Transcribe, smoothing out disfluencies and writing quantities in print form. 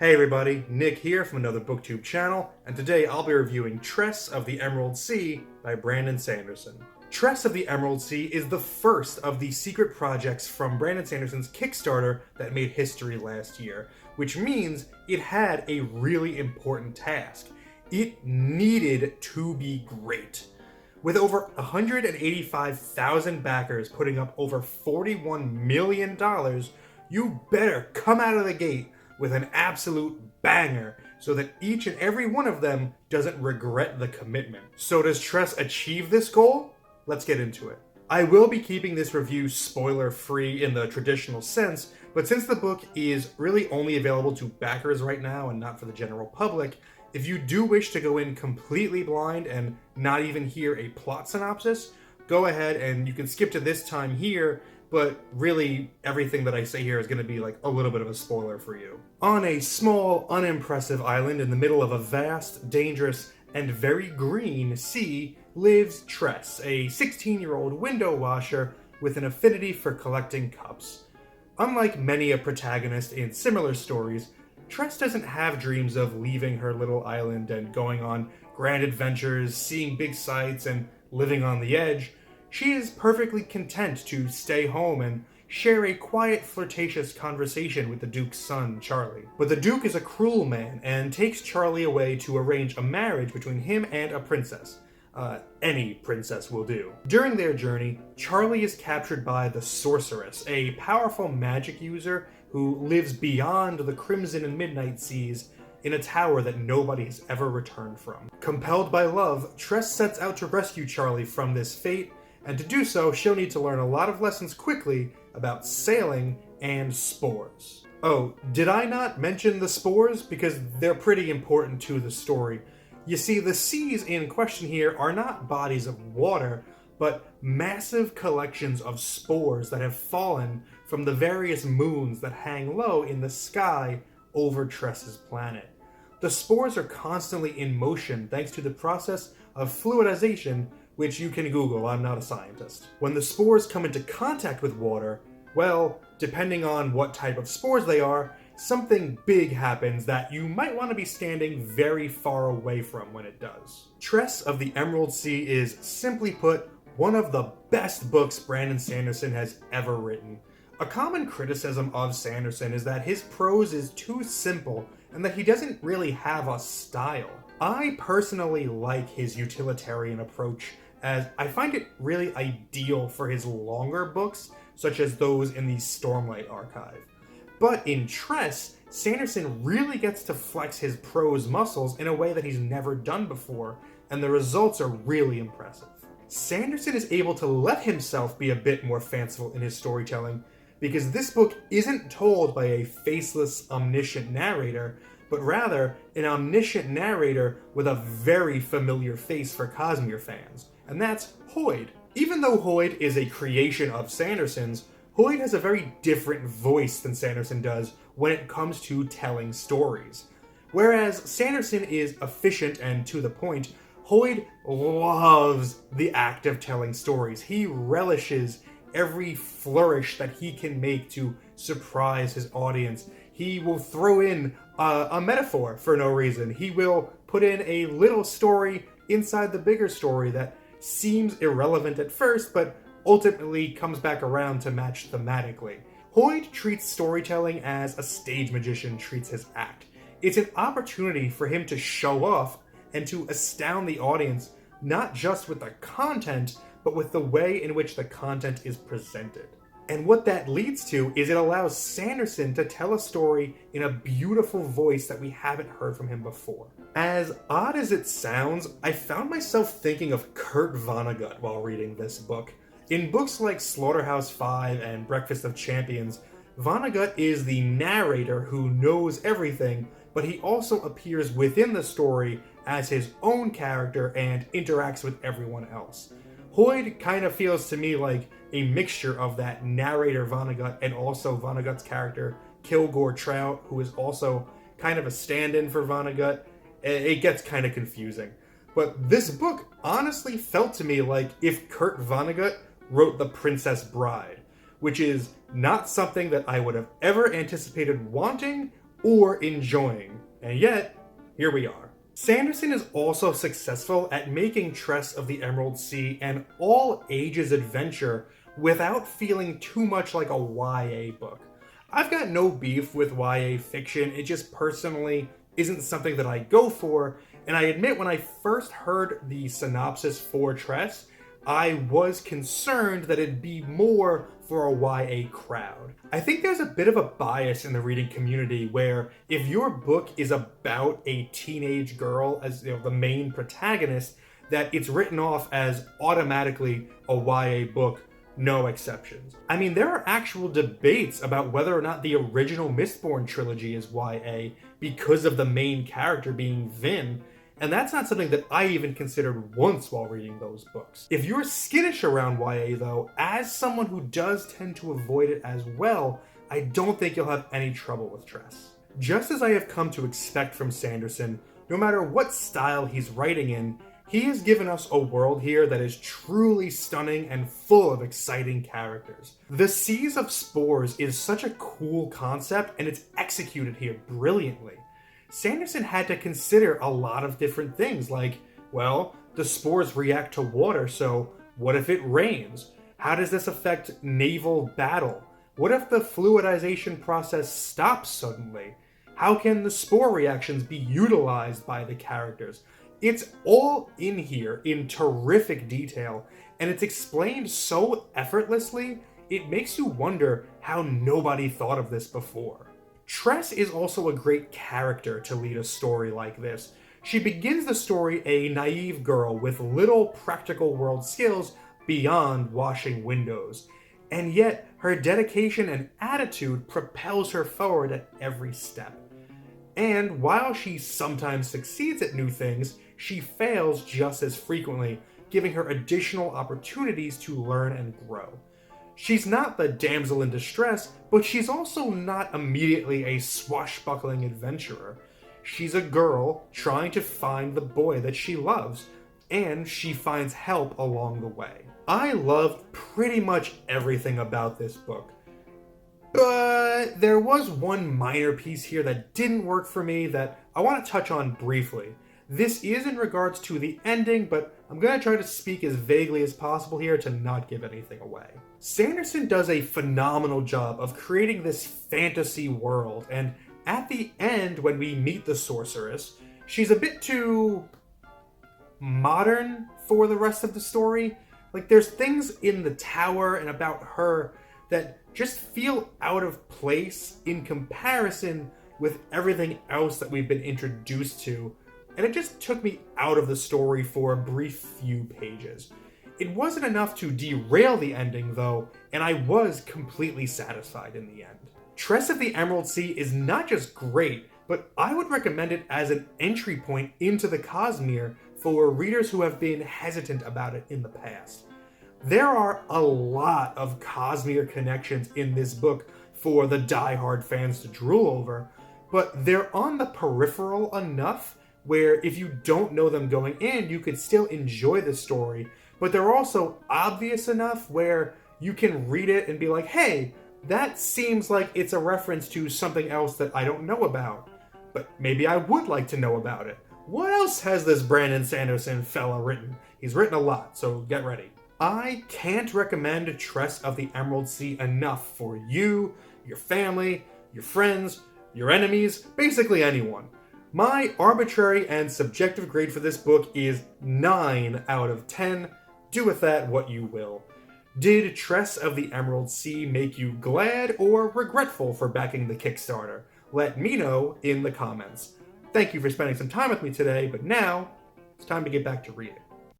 Hey everybody, Nick here from another BookTube channel, and today I'll be reviewing Tress of the Emerald Sea by Brandon Sanderson. Tress of the Emerald Sea is the first of the secret projects from Brandon Sanderson's Kickstarter that made history last year, which means it had a really important task. It needed to be great. With over 185,000 backers putting up over $41 million, you better come out of the gate with an absolute banger so that each and every one of them doesn't regret the commitment. So does Tress achieve this goal? Let's get into it. I will be keeping this review spoiler-free in the traditional sense, but since the book is really only available to backers right now and not for the general public, if you do wish to go in completely blind and not even hear a plot synopsis, go ahead and you can skip to this time here, but really everything that I say here is going to be like a little bit of a spoiler for you. On a small, unimpressive island in the middle of a vast, dangerous, and very green sea lives Tress, a 16-year-old window washer with an affinity for collecting cups. Unlike many a protagonist in similar stories, Tress doesn't have dreams of leaving her little island and going on grand adventures, seeing big sights, and living on the edge. She is perfectly content to stay home and share a quiet, flirtatious conversation with the Duke's son, Charlie. But the Duke is a cruel man and takes Charlie away to arrange a marriage between him and a princess. Any princess will do. During their journey, Charlie is captured by the Sorceress, a powerful magic user who lives beyond the Crimson and Midnight Seas in a tower that nobody has ever returned from. Compelled by love, Tress sets out to rescue Charlie from this fate, and to do so, she'll need to learn a lot of lessons quickly about sailing and spores. Oh, did I not mention the spores? Because they're pretty important to the story. You see, the seas in question here are not bodies of water, but massive collections of spores that have fallen from the various moons that hang low in the sky over Tress's planet. The spores are constantly in motion thanks to the process of fluidization, which you can Google, I'm not a scientist. When the spores come into contact with water, well, depending on what type of spores they are, something big happens that you might want to be standing very far away from when it does. Tress of the Emerald Sea is, simply put, one of the best books Brandon Sanderson has ever written. A common criticism of Sanderson is that his prose is too simple and that he doesn't really have a style. I personally like his utilitarian approach, as I find it really ideal for his longer books, such as those in the Stormlight archive. But in Tress, Sanderson really gets to flex his prose muscles in a way that he's never done before, and the results are really impressive. Sanderson is able to let himself be a bit more fanciful in his storytelling, because this book isn't told by a faceless, omniscient narrator, but rather an omniscient narrator with a very familiar face for Cosmere fans, and that's Hoid. Even though Hoid is a creation of Sanderson's, Hoid has a very different voice than Sanderson does when it comes to telling stories. Whereas Sanderson is efficient and to the point, Hoid loves the act of telling stories. He relishes every flourish that he can make to surprise his audience. He will throw in a metaphor for no reason. He will put in a little story inside the bigger story that seems irrelevant at first, but ultimately comes back around to match thematically. Hoid treats storytelling as a stage magician treats his act. It's an opportunity for him to show off and to astound the audience, not just with the content, but with the way in which the content is presented. And what that leads to is it allows Sanderson to tell a story in a beautiful voice that we haven't heard from him before. As odd as it sounds, I found myself thinking of Kurt Vonnegut while reading this book. In books like Slaughterhouse-Five and Breakfast of Champions, Vonnegut is the narrator who knows everything, but he also appears within the story as his own character and interacts with everyone else. Hoid kind of feels to me like a mixture of that narrator Vonnegut and also Vonnegut's character Kilgore Trout, who is also kind of a stand-in for Vonnegut. It gets kind of confusing. But this book honestly felt to me like if Kurt Vonnegut wrote The Princess Bride, which is not something that I would have ever anticipated wanting or enjoying. And yet, here we are. Sanderson is also successful at making Tress of the Emerald Sea an all-ages adventure without feeling too much like a YA book. I've got no beef with YA fiction, it just personally isn't something that I go for, and I admit when I first heard the synopsis for Tress, I was concerned that it'd be more for a YA crowd. I think there's a bit of a bias in the reading community where if your book is about a teenage girl as the main protagonist, that it's written off as automatically a YA book, no exceptions. I mean, there are actual debates about whether or not the original Mistborn trilogy is YA because of the main character being Vin, and that's not something that I even considered once while reading those books. If you're skittish around YA though, as someone who does tend to avoid it as well, I don't think you'll have any trouble with Tress. Just as I have come to expect from Sanderson, no matter what style he's writing in, he has given us a world here that is truly stunning and full of exciting characters. The Seas of Spores is such a cool concept, and it's executed here brilliantly. Sanderson had to consider a lot of different things like, well, the spores react to water, so what if it rains? How does this affect naval battle? What if the fluidization process stops suddenly? How can the spore reactions be utilized by the characters? It's all in here in terrific detail, and it's explained so effortlessly, it makes you wonder how nobody thought of this before. Tress is also a great character to lead a story like this. She begins the story a naive girl with little practical world skills beyond washing windows, and yet her dedication and attitude propels her forward at every step. And while she sometimes succeeds at new things, she fails just as frequently, giving her additional opportunities to learn and grow. She's not the damsel in distress, but she's also not immediately a swashbuckling adventurer. She's a girl trying to find the boy that she loves, and she finds help along the way. I loved pretty much everything about this book. But there was one minor piece here that didn't work for me that I want to touch on briefly. This is in regards to the ending, but I'm going to try to speak as vaguely as possible here to not give anything away. Sanderson does a phenomenal job of creating this fantasy world, and at the end when we meet the sorceress, she's a bit too modern for the rest of the story. Like, there's things in the tower and about her that just feel out of place in comparison with everything else that we've been introduced to, and it just took me out of the story for a brief few pages. It wasn't enough to derail the ending though, and I was completely satisfied in the end. Tress of the Emerald Sea is not just great, but I would recommend it as an entry point into the Cosmere for readers who have been hesitant about it in the past. There are a lot of Cosmere connections in this book for the die-hard fans to drool over, but they're on the peripheral enough where if you don't know them going in, you could still enjoy the story, but they're also obvious enough where you can read it and be like, hey, that seems like it's a reference to something else that I don't know about, but maybe I would like to know about it. What else has this Brandon Sanderson fella written? He's written a lot, so get ready. I can't recommend Tress of the Emerald Sea enough for you, your family, your friends, your enemies, basically anyone. My arbitrary and subjective grade for this book is 9 out of 10. Do with that what you will. Did Tress of the Emerald Sea make you glad or regretful for backing the Kickstarter? Let me know in the comments. Thank you for spending some time with me today, but now it's time to get back to reading.